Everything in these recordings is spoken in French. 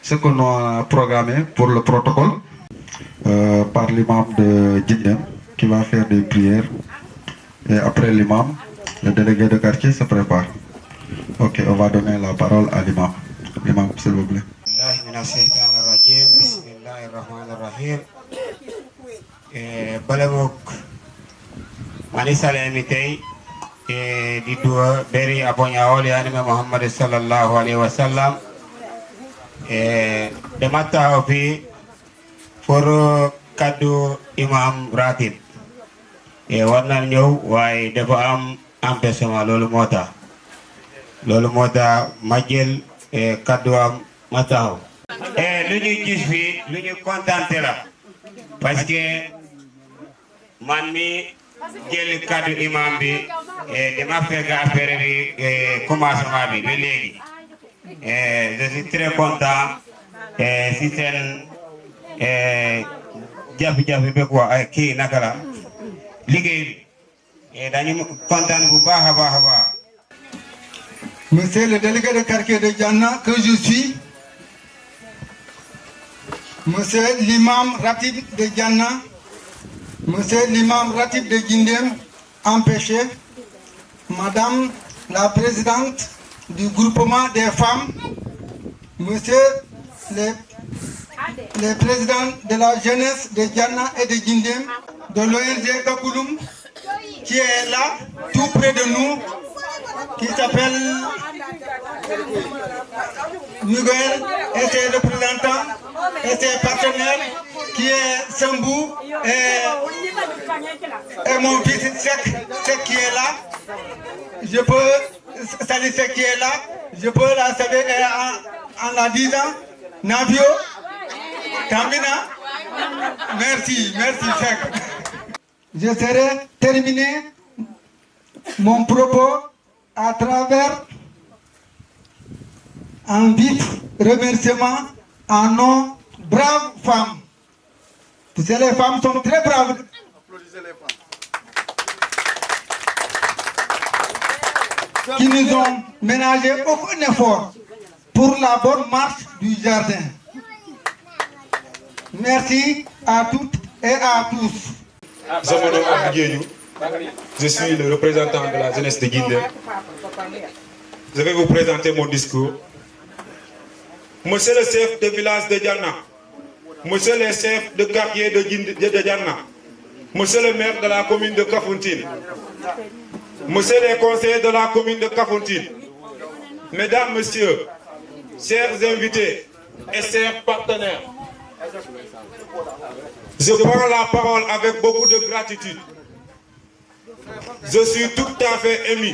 ce que l'on a programmé pour le protocole par l'imam de Djindem qui va faire des prières. Et après l'imam, le délégué de quartier se prépare. Ok, on va donner la parole à l'imam. L'imam, s'il vous plaît. di duwa beri abonya wali anime Muhammad sallallahu alaihi wasallam de matta fi for kaddu imam ratib warna ñew waye dafa am empêchement lolu mota majel kaddu am mataw luñu gis fi luñu contenté la parce que man mi jël kaddu imam bi dama fekk affaire bi commencement bi ba léegi je suis très content si seen jafe-jafe bi quoi kii naka la liggéey bi dañu kontaan bu baax a baax a baax. Monsieur le délégué de quartier de Diana que je suis, monsieur l'imam ratib de Diana, monsieur l'imam ratib de Djindem, empêché, madame la présidente du groupement des femmes, monsieur le président de la jeunesse de Diana et de Djindem, de l'ONG Kakouloum, qui est là, tout près de nous, qui s'appelle Miguel, et ses représentants, et ses partenaires, qui est Sambou, et mon fils Sek qui est là. Je peux saluer Sek qui est là, je peux la saluer en la disant, Navio, Tamina, merci Sek. Je serai terminé mon propos à travers un vif remerciement à nos braves femmes. Tu sais, les femmes sont très braves. Applaudissez les femmes. Qui nous ont ménagé aucun effort pour la bonne marche du jardin. Merci à toutes et à tous. Je me nomme Abdou. Je suis le représentant de la jeunesse de Djindem. Je vais vous présenter mon discours. Monsieur le chef de village de Diana, monsieur le chef de quartier de Diana, monsieur le maire de la commune de Kafountine, monsieur les conseillers de la commune de Kafountine, mesdames, messieurs, chers invités et chers partenaires, je prends la parole avec beaucoup de gratitude. Je suis tout à fait ému,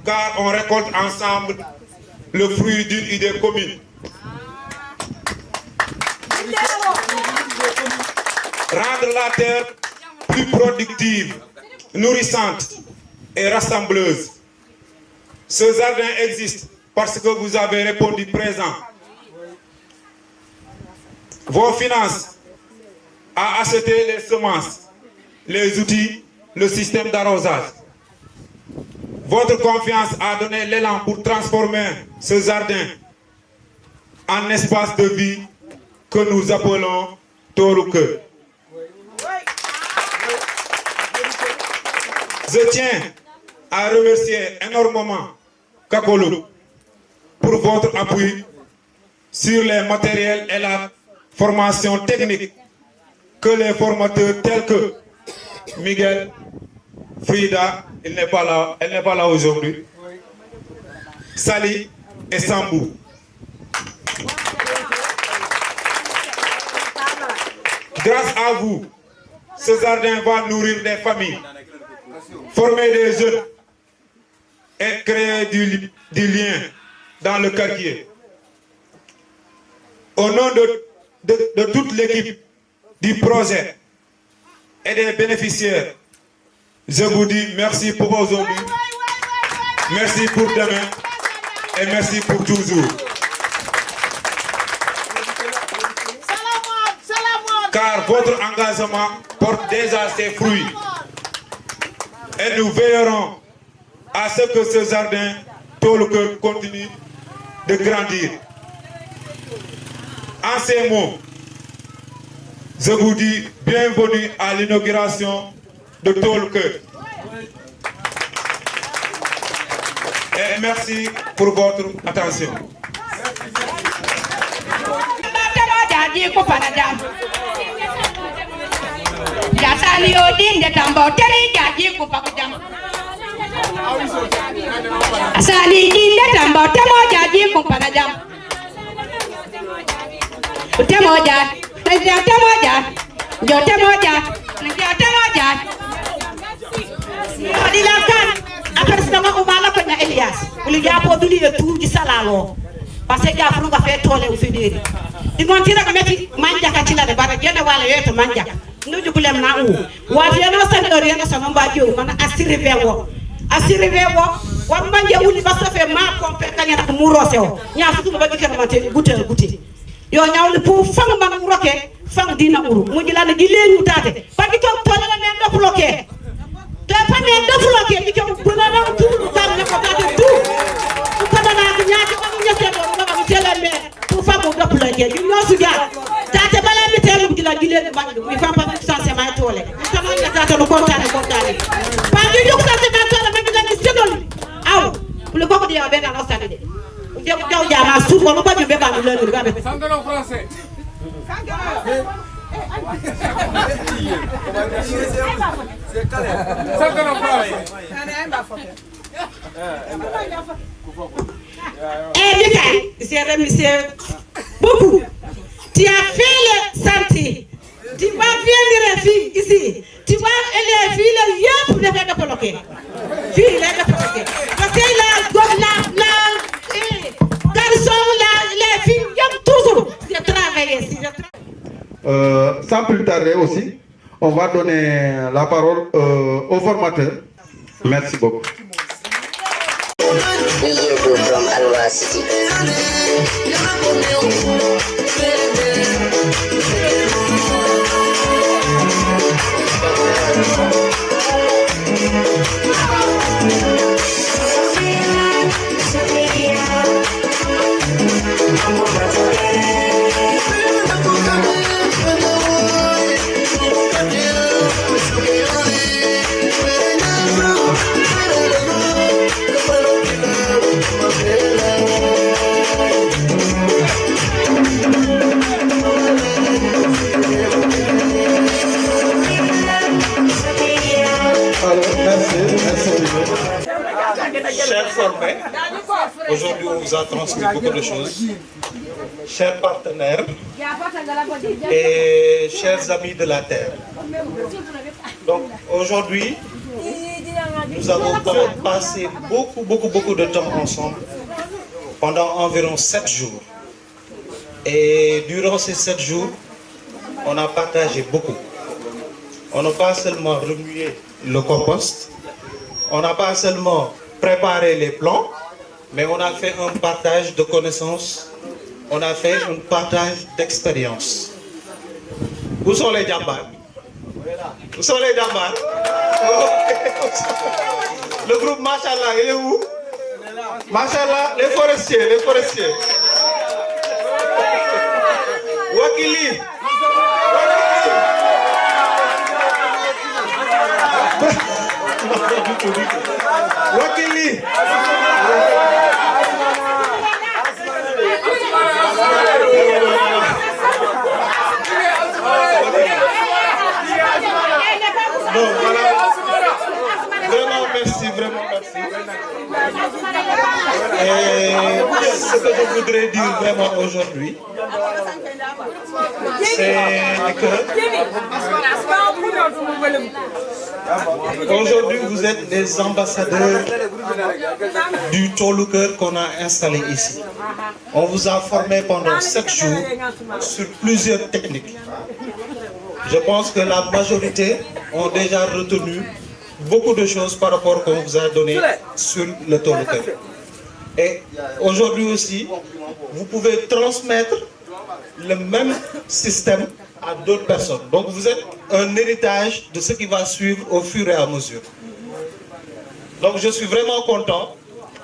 car on récolte ensemble le fruit d'une idée commune. Rendre la terre plus productive, nourrissante et rassembleuse. Ce jardin existe parce que vous avez répondu présent. Vos finances à acheter les semences, les outils, le système d'arrosage. Votre confiance a donné l'élan pour transformer ce jardin en espace de vie que nous appelons Toruke. Je tiens à remercier énormément Kakolo pour votre appui sur les matériels et la formation technique que les formateurs tels que Miguel, Frida, elle n'est pas là aujourd'hui, Sali et Sambou. Grâce à vous, ce jardin va nourrir des familles, former des jeunes et créer du lien dans le quartier. Au nom de toute l'équipe du projet et des bénéficiaires, je vous dis merci pour aujourd'hui, merci pour demain et merci pour toujours. Car votre engagement porte déjà ses fruits. Et nous veillerons à ce que ce jardin, tôt le cœur, continue de grandir. En ces mots, je vous dis bienvenue à l'inauguration de Tolker. Et merci pour votre attention. Asali jinde tambo temo jaji kumpana jam. Temo jat, temo jat, jo temo jat, temo jat. Adilakan, akan sama umala punya Elias. Uli japo duli de tu di salalo. Parce que afru ka fe tole u federi. Di montira ka meti manja ka tila de bara jena wala yeto manja. Nuju kulem na u. Wa fiano san orienta sama mbajo mana asiri vewo. Asiri vewo. Wan manje wuli basta fe ma pompe kanya ko murose o nya futu ba ke kama te guti yo nyawli pour fang man uroke fang dina uru mu jila ne gile ñu tate ba ki tok tole la men do bloqué te fa men do bloqué ki ko buna na tu fam ne ko tate tu ko dana ko nyaati ko ñete do ba ko tele me pour fam do bloqué ñu ñoo su jaar tate bala mi telu gila gile ba mi fam pa sans ma tole ko no ñata tate ko tane pa ñu ñu ko tate ma tole ma gila ni sedol aw le koko dia bena no stade de dia ko jaw jama su ko no ba jumbe ba le ni gabe sangalo français sangalo français monsieur beaucoup tu as fait le santé tu vas venir ici tu vas les filles yep de faire de bloquer fille les de bloquer parce que la garçon les filles yep toujours de travailler ici sans plus tarder aussi, on va donner la parole au formateur. Merci beaucoup. From Alwa City. Chers formés, aujourd'hui on vous a transmis beaucoup de choses. Chers partenaires et chers amis de la Terre. Donc aujourd'hui, nous avons passé beaucoup de temps ensemble pendant environ 7 jours. Et durant ces 7 jours, on a partagé beaucoup. On n'a pas seulement remué le compost, on n'a pas seulement préparé les plans, mais on a fait un partage de connaissances, on a fait un partage d'expérience. Où sont les Djambars? Où sont les Djambars? Le groupe Machallah, il est où? Machallah, les forestiers. Wakili. Wakili. Donc voilà. Vraiment merci. Et ce que je voudrais dire vraiment aujourd'hui, c'est que aujourd'hui vous êtes les ambassadeurs du Tolker qu'on a installé ici. On vous a formé pendant 7 jours sur plusieurs techniques. Je pense que la majorité ont déjà retenu beaucoup de choses par rapport qu'on vous a donné sur le Tolker. Et aujourd'hui aussi, vous pouvez transmettre le même système à d'autres personnes. Donc vous êtes un héritage de ce qui va suivre au fur et à mesure. Donc je suis vraiment content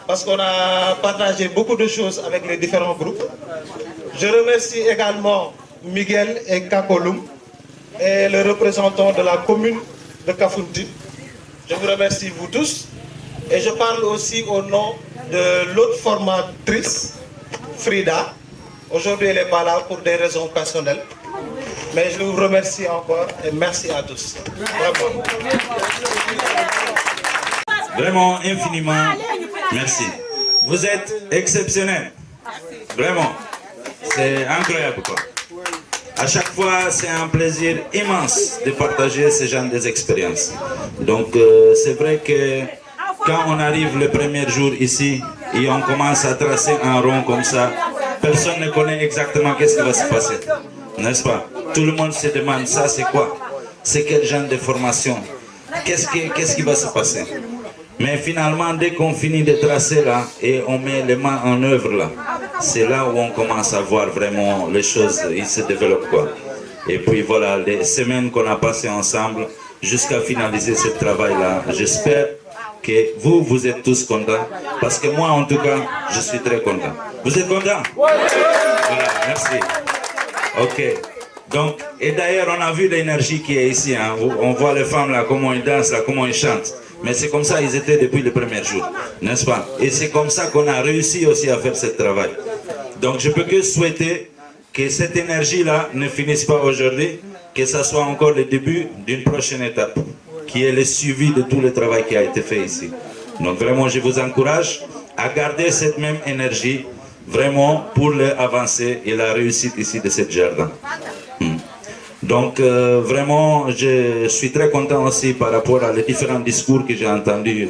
parce qu'on a partagé beaucoup de choses avec les différents groupes. Je remercie également Miguel et Kakolum et le représentant de la commune de Kafountine. Je vous remercie vous tous. Et je parle aussi au nom de l'autre formatrice, Frida. Aujourd'hui, elle n'est pas là pour des raisons personnelles. Mais je vous remercie encore et merci à tous. Vraiment. Vraiment, infiniment, merci. Vous êtes exceptionnels. Vraiment. C'est incroyable, quoi. À chaque fois, c'est un plaisir immense de partager ce genre d'expériences. Donc, c'est vrai que quand on arrive le premier jour ici et on commence à tracer un rond comme ça, personne ne connaît exactement qu'est-ce qui va se passer. N'est-ce pas? Tout le monde se demande, ça c'est quoi? C'est quel genre de formation? Qu'est-ce qui va se passer? Mais finalement, dès qu'on finit de tracer là et on met les mains en œuvre là, c'est là où on commence à voir vraiment les choses, ils se développent quoi. Et puis voilà, les semaines qu'on a passées ensemble jusqu'à finaliser ce travail là, j'espère que vous êtes tous contents, parce que moi en tout cas, je suis très content. Vous êtes contents? Voilà, merci. Ok. Donc, et d'ailleurs, on a vu l'énergie qui est ici. Hein. On voit les femmes là, comment ils dansent, là, comment ils chantent. Mais c'est comme ça ils étaient depuis le premier jour, n'est-ce pas? Et c'est comme ça qu'on a réussi aussi à faire ce travail. Donc, je peux que souhaiter que cette énergie-là ne finisse pas aujourd'hui, que ça soit encore le début d'une prochaine étape, qui est le suivi de tout le travail qui a été fait ici. Donc, vraiment, je vous encourage à garder cette même énergie, vraiment, pour l'avancer et la réussite ici de ce jardin. Donc, vraiment, je suis très content aussi par rapport à les différents discours que j'ai entendus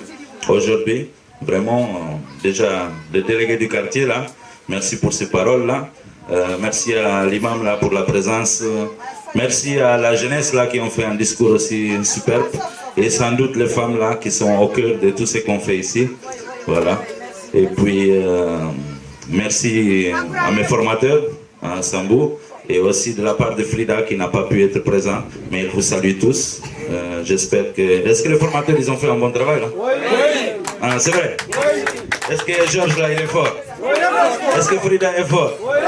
aujourd'hui. Vraiment, déjà, le délégué du quartier, là, merci pour ces paroles-là. Merci à l'imam, là, pour la présence. Merci à la jeunesse, là, qui ont fait un discours aussi superbe. Et sans doute les femmes, là, qui sont au cœur de tout ce qu'on fait ici. Voilà. Et puis, merci à mes formateurs, à Sambou. Et aussi de la part de Frida qui n'a pas pu être présent, mais il vous salue tous. J'espère que... Est-ce que les formateurs, ils ont fait un bon travail là? Oui. Ah, c'est vrai? Oui. Est-ce que Georges là, il est fort? Oui. Est-ce que Frida est fort? Oui.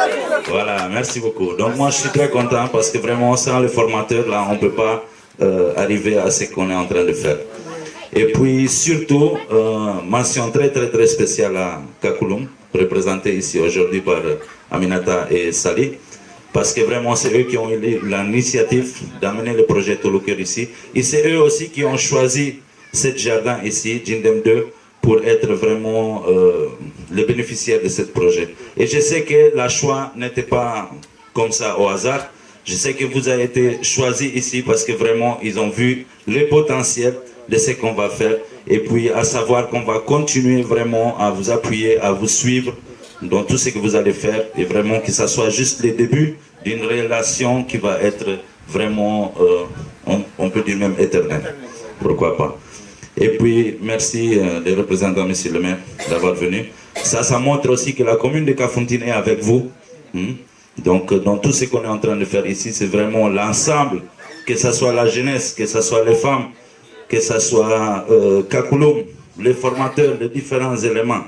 Voilà, merci beaucoup. Donc moi, je suis très content parce que vraiment, sans les formateurs, là, on ne peut pas arriver à ce qu'on est en train de faire. Et puis surtout, mention très spéciale à Kakulum, représenté ici aujourd'hui par Aminata et Sali. Parce que vraiment, c'est eux qui ont eu l'initiative d'amener le projet Toluker ici. Et c'est eux aussi qui ont choisi ce jardin ici, Jindem 2, pour être vraiment les bénéficiaires de ce projet. Et je sais que le choix n'était pas comme ça au hasard. Je sais que vous avez été choisi ici parce que vraiment, ils ont vu le potentiel de ce qu'on va faire. Et puis, à savoir qu'on va continuer vraiment à vous appuyer, à vous suivre dans tout ce que vous allez faire, et vraiment que ça soit juste le début d'une relation qui va être vraiment, on peut dire même éternelle. Pourquoi pas. Et puis, merci les représentants, monsieur le maire, d'avoir venu. Ça montre aussi que la commune de Kafountine est avec vous. Donc, dans tout ce qu'on est en train de faire ici, c'est vraiment l'ensemble, que ce soit la jeunesse, que ce soit les femmes, que ce soit Kakulum, les formateurs, les différents éléments.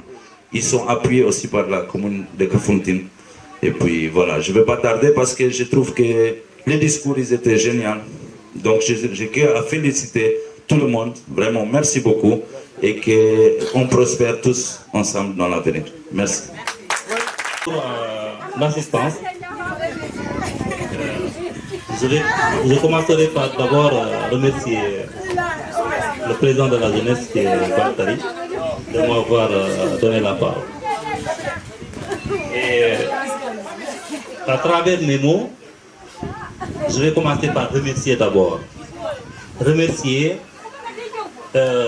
Ils sont appuyés aussi par la commune de Kafountine. Et puis voilà, je ne vais pas tarder parce que je trouve que les discours ils étaient géniaux. Donc j'ai qu'à féliciter tout le monde. Vraiment, merci beaucoup. Et qu'on prospère tous ensemble dans l'avenir. Merci. Pour l'assistance, je commencerai par d'abord remercier le président de la jeunesse qui est Bantari, de m'avoir donné la parole. Et à travers mes mots, je vais commencer par remercier d'abord. Remercier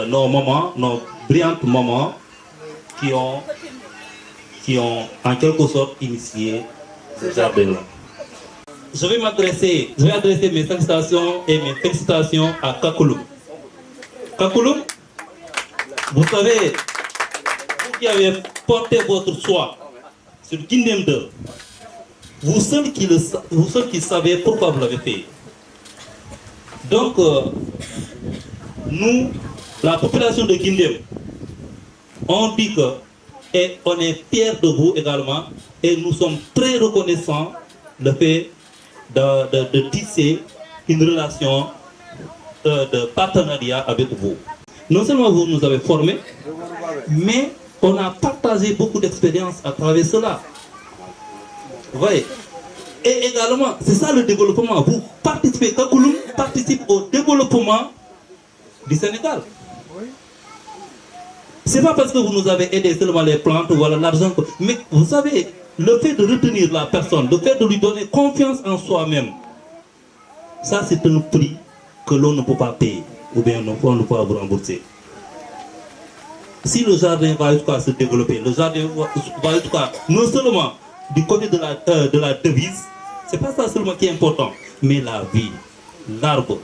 nos mamans, nos brillantes mamans qui ont en quelque sorte initié ce jardin-là. Je vais adresser mes salutations et mes félicitations à Kakulum. Kakulum, vous savez, vous qui avez porté votre choix sur Jindem 2, vous seuls qui savez pourquoi vous l'avez fait. Donc, nous, la population de Jindem, on dit que Et on est fiers de vous également. Et nous sommes très reconnaissants le fait de tisser une relation de partenariat avec vous. Non seulement vous nous avez formés, mais on a partagé beaucoup d'expériences à travers cela. Vous voyez? Et également, c'est ça le développement. Vous participez, Kakouloum participe au développement du Sénégal. C'est pas parce que vous nous avez aidé seulement les plantes, voilà l'argent. Mais vous savez, le fait de retenir la personne, le fait de lui donner confiance en soi-même, ça c'est un prix que l'on ne peut pas payer, ou bien on ne peut pas vous rembourser. Si le jardin va jusqu'à se développer, le jardin va jusqu'à, non seulement du côté de la devise, c'est pas ça seulement qui est important, mais la vie, l'arbre,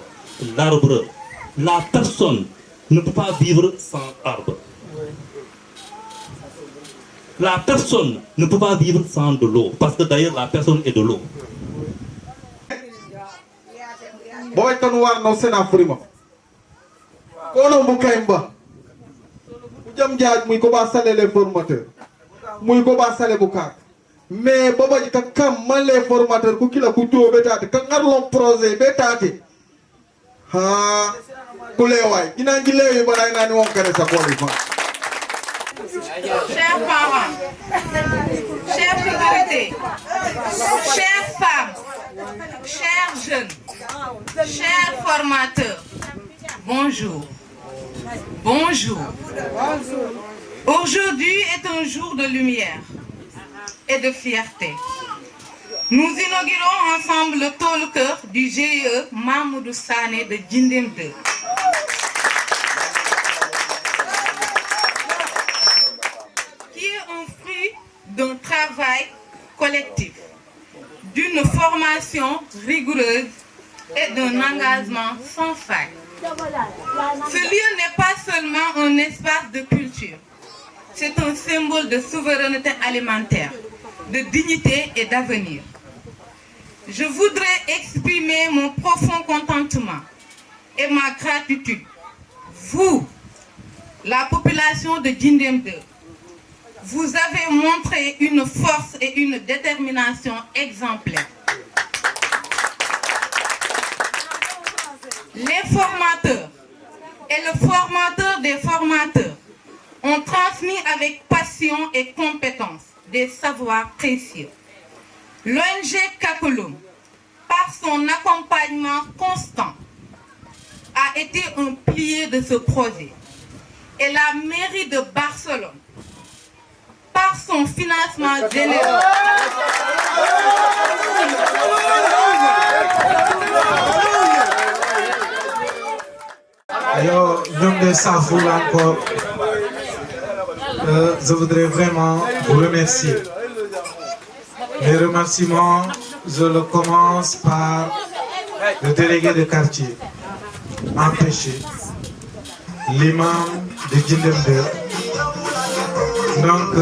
la personne ne peut pas vivre sans arbre. La personne ne peut pas vivre sans de l'eau, parce que d'ailleurs la personne est de l'eau. Boy Tanouar no sena frima. Kono Mukaimba. Jam jaaj muy ko ba salé les formateurs. Muy ko ba salé bukat. Mais baba ji ka kam man les formateurs ku kila ku to betate ka ngarlon projet betate. Ha kule way. Ina ngi lewi ba ngay ngani won kare sa koli fa. Chers parents, chers autorités, chères femmes, chers jeunes, chers formateurs, bonjour. Bonjour. Aujourd'hui est un jour de lumière et de fierté. Nous inaugurons ensemble le talker du GIE Mamoudou Sané de Djindem 2. D'un travail collectif, d'une formation rigoureuse et d'un engagement sans faille. Ce lieu n'est pas seulement un espace de culture, c'est un symbole de souveraineté alimentaire, de dignité et d'avenir. Je voudrais exprimer mon profond contentement et ma gratitude. Vous, la population de Djindem 2, vous avez montré une force et une détermination exemplaires. Les formateurs et le formateur des formateurs ont transmis avec passion et compétence des savoirs précieux. L'ONG Kakouloum, par son accompagnement constant, a été un pilier de ce projet. Et la mairie de Barcelone, par son financement généreux. Alors, nom de Safoul encore, je voudrais vraiment vous remercier. Mes remerciements, je le commence par le délégué de quartier, empêché, l'imam de Djindem 2. Donc,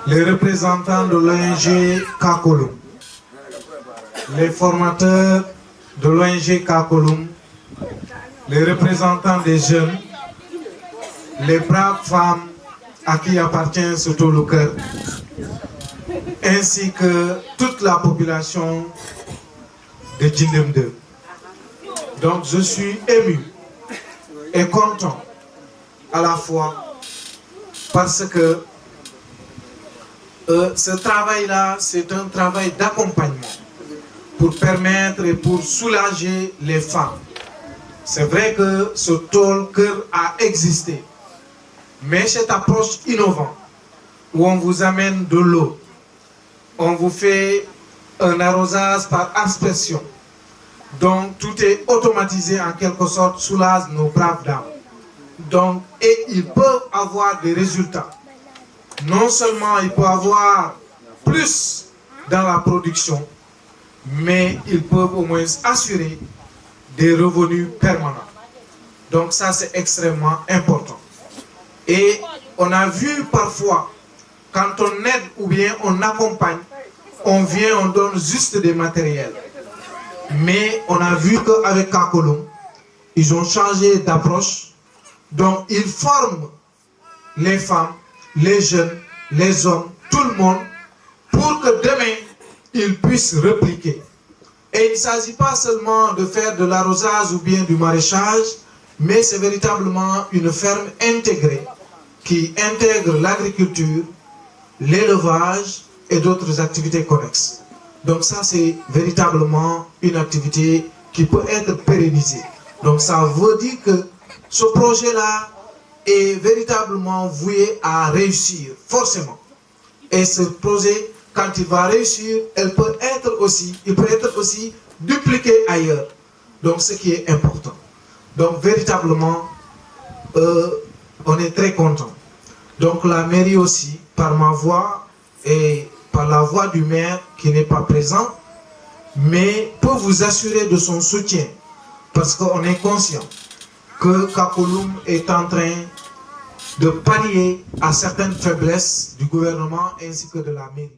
les représentants de l'ONG Kakouloum, les formateurs de l'ONG Kakouloum, les représentants des jeunes, les braves femmes à qui appartient ce talker, ainsi que toute la population de Djindem 2. Donc, je suis ému et content à la fois parce que ce travail-là, c'est un travail d'accompagnement pour permettre et pour soulager les femmes. C'est vrai que ce talker a existé, mais cette approche innovante où on vous amène de l'eau, on vous fait un arrosage par aspersion, donc tout est automatisé en quelque sorte, soulage nos braves dames. Donc, et ils peuvent avoir des résultats. Non seulement ils peuvent avoir plus dans la production, mais ils peuvent au moins assurer des revenus permanents. Donc ça, c'est extrêmement important. Et on a vu parfois, quand on aide ou bien on accompagne, on vient, on donne juste des matériels. Mais on a vu qu'avec Kakouloum, ils ont changé d'approche. Donc ils forment les femmes les jeunes, les hommes, tout le monde, pour que demain, ils puissent répliquer. Et il ne s'agit pas seulement de faire de l'arrosage ou bien du maraîchage, mais c'est véritablement une ferme intégrée qui intègre l'agriculture, l'élevage et d'autres activités connexes. Donc ça, c'est véritablement une activité qui peut être pérennisée. Donc ça veut dire que ce projet-là est véritablement voué à réussir, forcément. Et ce projet, quand il va réussir, il peut être aussi dupliqué ailleurs. Donc ce qui est important. Donc véritablement, on est très content. Donc la mairie aussi, par ma voix et par la voix du maire qui n'est pas présent, mais peut vous assurer de son soutien. Parce qu'on est conscient que Kakouloum est en train de pallier à certaines faiblesses du gouvernement ainsi que de la mairie.